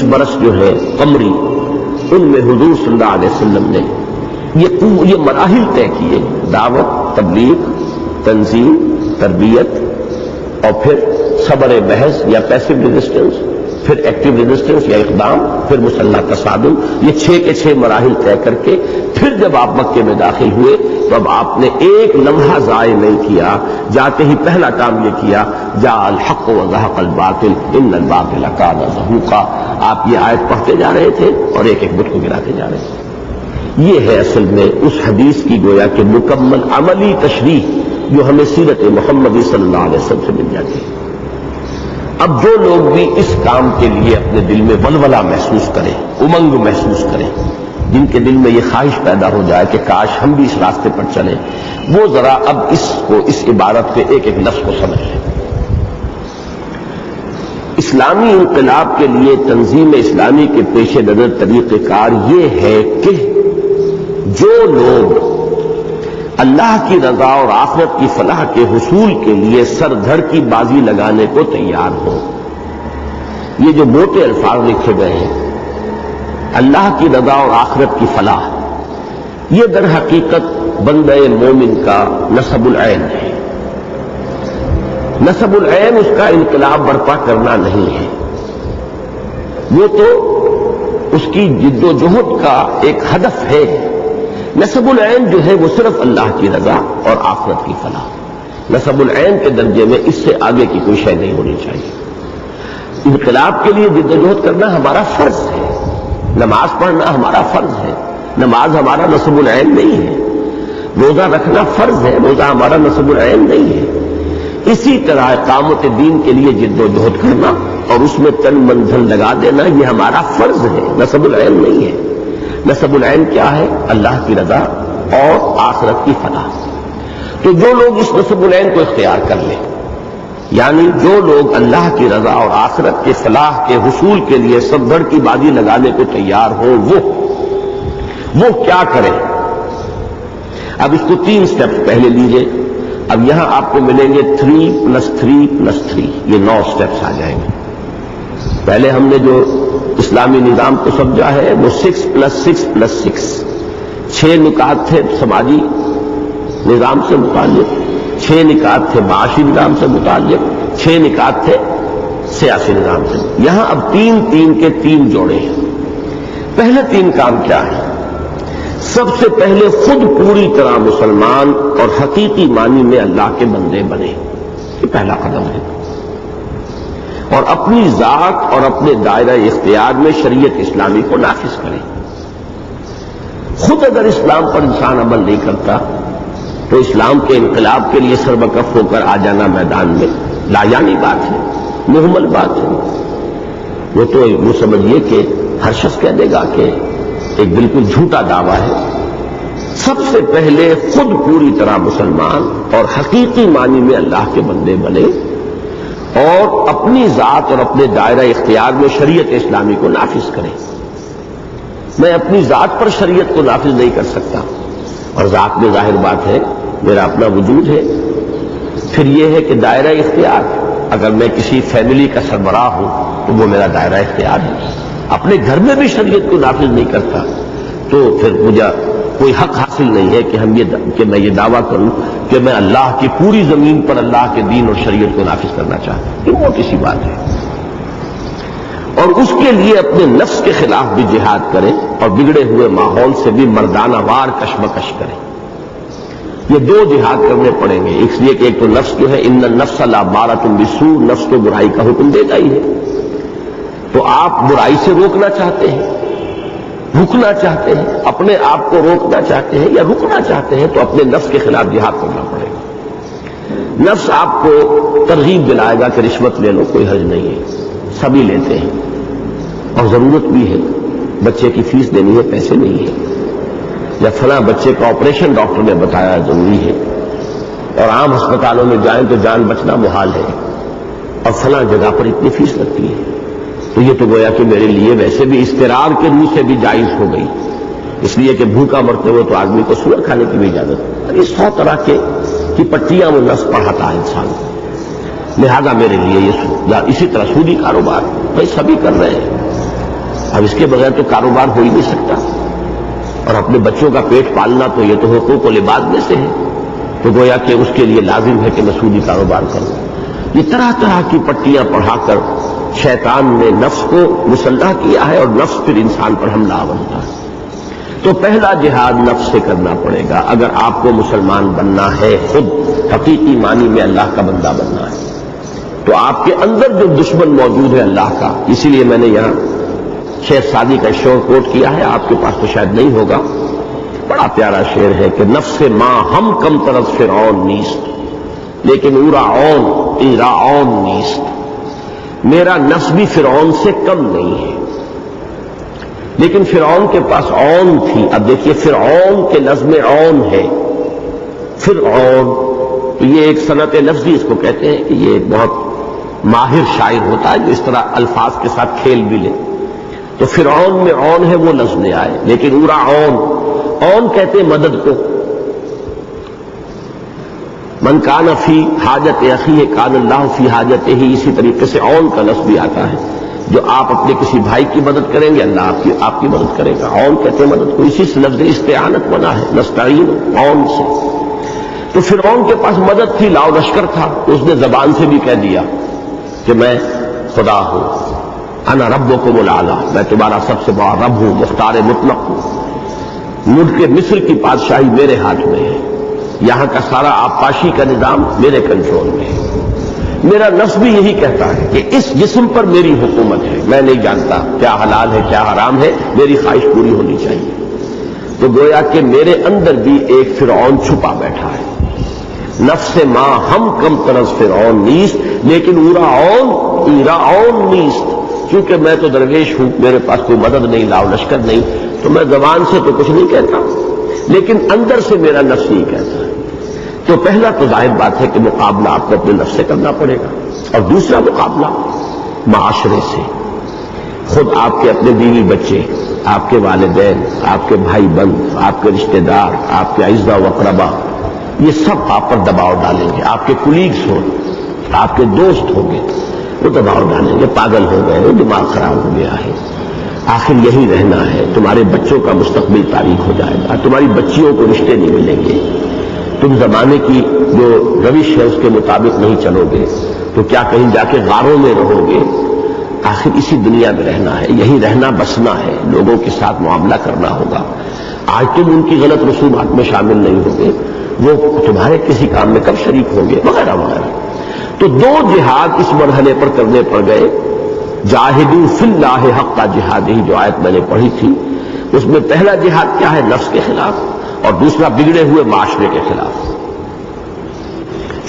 برس جو ہے قمری، ان میں حضور صلی اللہ علیہ وسلم نے یہ مراحل طے کیے: دعوت، تبلیغ، تنظیم، تربیت، اور پھر صبر محض یا پیسو ریزسٹنس، پھر ایکٹیو ریزسٹنس یا اقدام، پھر مسلح تصادم. یہ 6 کے 6 مراحل طے کر کے پھر جب آپ مکے میں داخل ہوئے تو اب آپ نے ایک لمحہ ضائع نہیں کیا. جاتے ہی پہلا کام یہ کیا: جاء الحق وزهق الباطل ان الباطل کان زهوقا. آپ یہ آیت پڑھتے جا رہے تھے اور ایک ایک بت کو گراتے جا رہے تھے. یہ ہے اصل میں اس حدیث کی گویا کہ مکمل عملی تشریح جو ہمیں سیرت محمدی صلی اللہ علیہ وسلم سے مل جاتی ہے. اب جو لوگ بھی اس کام کے لیے اپنے دل میں ولولہ محسوس کریں، امنگ محسوس کریں، جن کے دل میں یہ خواہش پیدا ہو جائے کہ کاش ہم بھی اس راستے پر چلیں، وہ ذرا اب اس عبارت کے ایک ایک لفظ کو سمجھ لیں. اسلامی انقلاب کے لیے تنظیم اسلامی کے پیش نظر طریقہ کار یہ ہے کہ جو لوگ اللہ کی رضا اور آخرت کی فلاح کے حصول کے لیے سر دھڑ کی بازی لگانے کو تیار ہوں. یہ جو موٹے الفاظ لکھے گئے ہیں، اللہ کی رضا اور آخرت کی فلاح، یہ در حقیقت بندہ مومن کا نصب العین ہے. نصب العین اس کا انقلاب برپا کرنا نہیں ہے، وہ تو اس کی جد و جہد کا ایک ہدف ہے. نصب العین جو ہے وہ صرف اللہ کی رضا اور آخرت کی فلاح. نصب العین کے درجے میں اس سے آگے کی کوئی شے نہیں ہونی چاہیے. انقلاب کے لیے جد و جہد کرنا ہمارا فرض ہے، نماز پڑھنا ہمارا فرض ہے، نماز ہمارا نصب العین نہیں ہے. روزہ رکھنا فرض ہے، روزہ ہمارا نصب العین نہیں ہے. اسی طرح اقامت دین کے لیے جد و جہد کرنا اور اس میں تن من دھن لگا دینا یہ ہمارا فرض ہے، نصب العین نہیں ہے. نصب العین کیا ہے؟ اللہ کی رضا اور آخرت کی فلاح. تو جو لوگ اس نصب العین کو اختیار کر لیں، یعنی جو لوگ اللہ کی رضا اور آخرت کے فلاح کے حصول کے لیے سب دھڑ کی بازی لگانے کو تیار ہو، وہ کیا کریں؟ اب اس کو 3 سٹیپس پہلے لیجئے. اب یہاں آپ کو ملیں گے 3+3+3، یہ 9 سٹیپس آ جائیں گے. پہلے ہم نے جو اسلامی نظام کو سمجھا ہے وہ 6+6+6، 6 نکات تھے سماجی نظام سے متعلق، 6 نکات تھے معاشی نظام سے متعلق، 6 نکات تھے سیاسی نظام سے. یہاں اب 3 کے 3 جوڑے ہیں. پہلے 3 کام کیا ہے؟ سب سے پہلے خود پوری طرح مسلمان اور حقیقی معنی میں اللہ کے بندے بنے. یہ پہلا قدم ہے. اور اپنی ذات اور اپنے دائرہ اختیار میں شریعت اسلامی کو نافذ کریں. خود اگر اسلام پر انسان عمل نہیں کرتا تو اسلام کے انقلاب کے لیے سربکف ہو کر آ جانا میدان میں لایانی بات ہے، محمل بات ہے. وہ تو وہ سمجھیے کہ ہر شخص کہہ دے گا کہ ایک بالکل جھوٹا دعویٰ ہے. سب سے پہلے خود پوری طرح مسلمان اور حقیقی معنی میں اللہ کے بندے بنے اور اپنی ذات اور اپنے دائرہ اختیار میں شریعت اسلامی کو نافذ کریں. میں اپنی ذات پر شریعت کو نافذ نہیں کر سکتا، اور ذات میں ظاہر بات ہے میرا اپنا وجود ہے. پھر یہ ہے کہ دائرہ اختیار، اگر میں کسی فیملی کا سربراہ ہوں تو وہ میرا دائرہ اختیار ہے. اپنے گھر میں بھی شریعت کو نافذ نہیں کرتا تو پھر مجھے کوئی حق حاصل نہیں ہے کہ میں یہ دعویٰ کروں کہ میں اللہ کی پوری زمین پر اللہ کے دین اور شریعت کو نافذ کرنا چاہتا ہوں. یہ موٹی سی بات ہے. اور اس کے لیے اپنے نفس کے خلاف بھی جہاد کریں اور بگڑے ہوئے ماحول سے بھی مردانہ وار کشمکش کریں. یہ 2 جہاد کرنے پڑیں گے، اس لیے کہ ایک تو نفس جو ہے ان النفس لامارۃ بالسوء، نفس کو برائی کا حکم دیتا ہی ہے. تو آپ برائی سے روکنا چاہتے ہیں، رکنا چاہتے ہیں، اپنے آپ کو روکنا چاہتے ہیں یا رکنا چاہتے ہیں تو اپنے نفس کے خلاف جہاد کرنا پڑے گا. نفس آپ کو ترغیب دلائے گا کہ رشوت لے لو، کوئی حرج نہیں ہے، سبھی لیتے ہیں اور ضرورت بھی ہے، بچے کی فیس دینی ہے، پیسے نہیں ہے، یا فلاں بچے کا آپریشن ڈاکٹر نے بتایا ضروری ہے، اور عام ہسپتالوں میں جائیں تو جان بچنا محال ہے، اور فلاں جگہ پر اتنی فیس لگتی ہے. تو یہ تو گویا کہ میرے لیے ویسے بھی استقرار کے روح سے بھی جائز ہو گئی، اس لیے کہ بھوکا مرتے ہوئے تو آدمی کو سور کھانے کی بھی اجازت. یہ 100 طرح کی پٹیاں وہ نفس پڑھاتا ہے انسان کو. لہذا میرے لیے یہ اسی طرح سودی کاروبار بھائی سبھی کر رہے ہیں، اب اس کے بغیر تو کاروبار ہو ہی نہیں سکتا، اور اپنے بچوں کا پیٹ پالنا تو یہ تو حقوق و لباس میں سے ہے، تو گویا کہ اس کے لیے لازم ہے کہ میں سودی کاروبار کروں۔ یہ طرح طرح کی پٹیاں پڑھا کر شیطان نے نفس کو مسلح کیا ہے، اور نفس پھر انسان پر حملہ آورتا ہے۔ تو پہلا جہاد نفس سے کرنا پڑے گا اگر آپ کو مسلمان بننا ہے، خود حقیقی معنی میں اللہ کا بندہ بننا ہے۔ تو آپ کے اندر جو دشمن موجود ہے اللہ کا، اسی لیے میں نے یہاں شیخ سعدی کا شعر کوٹ کیا ہے، آپ کے پاس تو شاید نہیں ہوگا، بڑا پیارا شعر ہے کہ نفس ماں ہم کم طرز فرعون نیست، لیکن ایراعون نیست۔ میرا نفس بھی فرعون سے کم نہیں ہے، لیکن فرعون کے پاس اون تھی۔ اب دیکھیے فرعون کے لفظ میں اون ہے، فرعون، یہ ایک صنعت لفظی اس کو کہتے ہیں کہ یہ ایک بہت ماہر شاعر ہوتا ہے جو اس طرح الفاظ کے ساتھ کھیل بھی لے۔ تو فرعون میں اون ہے، وہ لفظ لے آئے، لیکن اون کہتے ہیں مدد کو۔ من کان فی حاجت اخیہ کان اللہ فی حاجتہ، اسی طریقے سے اون کا لفظ بھی آتا ہے، جو آپ اپنے کسی بھائی کی مدد کریں گے اللہ آپ کی مدد کرے گا۔ اون کہتے ہیں مدد کو، اسی سے لفظ استعانت بنا ہے، نستعین اون سے۔ تو فرعون کے پاس مدد تھی، لاؤ لشکر تھا، اس نے زبان سے بھی کہہ دیا کہ میں خدا ہوں، انا ربکم الاعلی، میں تمہارا سب سے بڑا رب ہوں، مختار مطلق ہوں، ملک مصر کی بادشاہی میرے ہاتھ میں ہے، یہاں کا سارا آبپاشی کا نظام میرے کنٹرول میں ہے۔ میرا نفس بھی یہی کہتا ہے کہ اس جسم پر میری حکومت ہے، میں نہیں جانتا کیا حلال ہے کیا حرام ہے، میری خواہش پوری ہونی چاہیے۔ تو گویا کہ میرے اندر بھی ایک فرعون چھپا بیٹھا ہے۔ نفس ماں ہم کم طرز فرعون نیست، لیکن ایراعون نیست، کیونکہ میں تو درویش ہوں، میرے پاس کوئی مدد نہیں، لاؤ لشکر نہیں، تو میں زبان سے تو کچھ نہیں کہتا، لیکن اندر سے میرا نفس یہی کہتا ہے۔ تو پہلا تو ظاہر بات ہے کہ مقابلہ آپ کو اپنے نفس سے کرنا پڑے گا، اور دوسرا مقابلہ معاشرے سے، خود آپ کے اپنے بیوی بچے، آپ کے والدین، آپ کے بھائی بند، آپ کے رشتہ دار، آپ کے اعزاء و اقربا، یہ سب آپ پر دباؤ ڈالیں گے۔ آپ کے کولیگز ہوں، آپ کے دوست ہوں گے، وہ دباؤ ڈالیں گے، پاگل ہو گئے ہو، دماغ خراب ہو گیا ہے، آخر یہی رہنا ہے، تمہارے بچوں کا مستقبل تاریک ہو جائے گا، تمہاری بچیوں کو رشتے نہیں ملیں گے، تم زمانے کی جو روش ہے اس کے مطابق نہیں چلو گے، تو کیا کہیں جا کے غاروں میں رہو گے؟ آخر اسی دنیا میں رہنا ہے، یہی رہنا بسنا ہے، لوگوں کے ساتھ معاملہ کرنا ہوگا۔ آج تم ان کی غلط رسومات میں شامل نہیں ہوگے، وہ تمہارے کسی کام میں کب شریک ہوں گے، وغیرہ وغیرہ۔ تو دو جہاد اس مرحلے پر کرنے پڑ گئے۔ جاہدوا فی اللہ حق جہادہ، جو آیت میں نے پڑھی تھی، اس میں پہلا جہاد کیا ہے؟ نفس کے خلاف، اور دوسرا بگڑے ہوئے معاشرے کے خلاف۔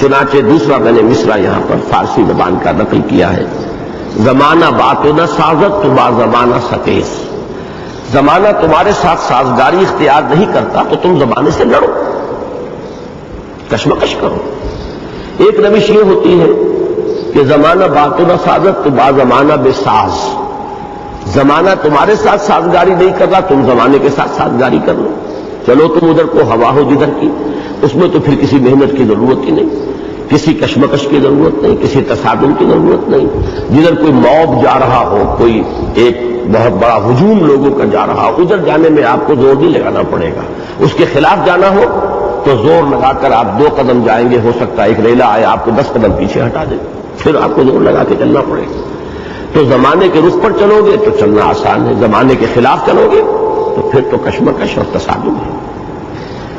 چنانچہ دوسرا میں نے مصرع یہاں پر فارسی زبان کا نقل کیا ہے، زمانہ باتو نہ سازت تو با زمانہ ستیس، زمانہ تمہارے ساتھ سازگاری اختیار نہیں کرتا تو تم زمانے سے لڑو، کشمکش کرو۔ ایک روش یہ ہوتی ہے کہ زمانہ باتو نہ سازت تو با زمانہ بے ساز، زمانہ تمہارے ساتھ سازگاری نہیں کر رہا، تم زمانے کے ساتھ سازگاری کر لو، چلو تم ادھر کو ہوا ہو جدھر کی، اس میں تو پھر کسی محنت کی ضرورت ہی نہیں، کسی کشمکش کی ضرورت نہیں، کسی تصادم کی ضرورت نہیں، جدھر کوئی موب جا رہا ہو، کوئی ایک بہت بڑا ہجوم لوگوں کا جا رہا ہو، ادھر جانے میں آپ کو زور نہیں لگانا پڑے گا، اس کے خلاف جانا ہو تو زور لگا کر آپ 2 قدم جائیں گے، ہو سکتا ہے ایک ریلا آئے آپ کو 10 قدم پیچھے ہٹا دے، پھر آپ کو زور لگا کے چلنا پڑے گا۔ تو زمانے کے رخ پر چلو گے تو چلنا آسان ہے، زمانے کے خلاف چلو گے تو پھر تو کشمکش اور تصادم ہے۔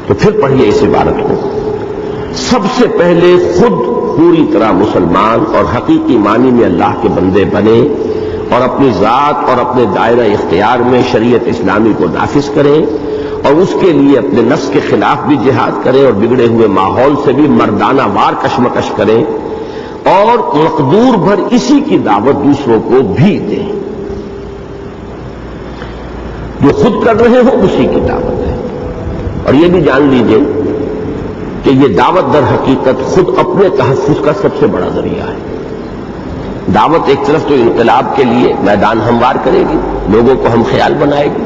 تو پھر پڑھیے اس عبارت کو، سب سے پہلے خود پوری طرح مسلمان اور حقیقی معنی میں اللہ کے بندے بنے، اور اپنی ذات اور اپنے دائرہ اختیار میں شریعت اسلامی کو نافذ کریں، اور اس کے لیے اپنے نفس کے خلاف بھی جہاد کریں، اور بگڑے ہوئے ماحول سے بھی مردانہ وار کشمکش کریں، اور مقدور بھر اسی کی دعوت دوسروں کو بھی دیں۔ جو خود کر رہے ہو اسی کی دعوت ہے، اور یہ بھی جان لیجئے کہ یہ دعوت در حقیقت خود اپنے تحفظ کا سب سے بڑا ذریعہ ہے۔ دعوت ایک طرف تو انقلاب کے لیے میدان ہموار کرے گی، لوگوں کو ہم خیال بنائے گی،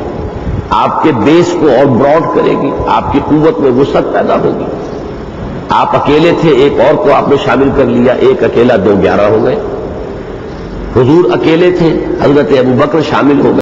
آپ کے بیس کو اور براڈ کرے گی، آپ کی قوت میں وسعت پیدا ہوگی۔ آپ اکیلے تھے، ایک اور کو آپ نے شامل کر لیا، ایک اکیلا 2 11 ہو گئے۔ حضور اکیلے تھے، حضرت ابوبکر شامل ہو گئے۔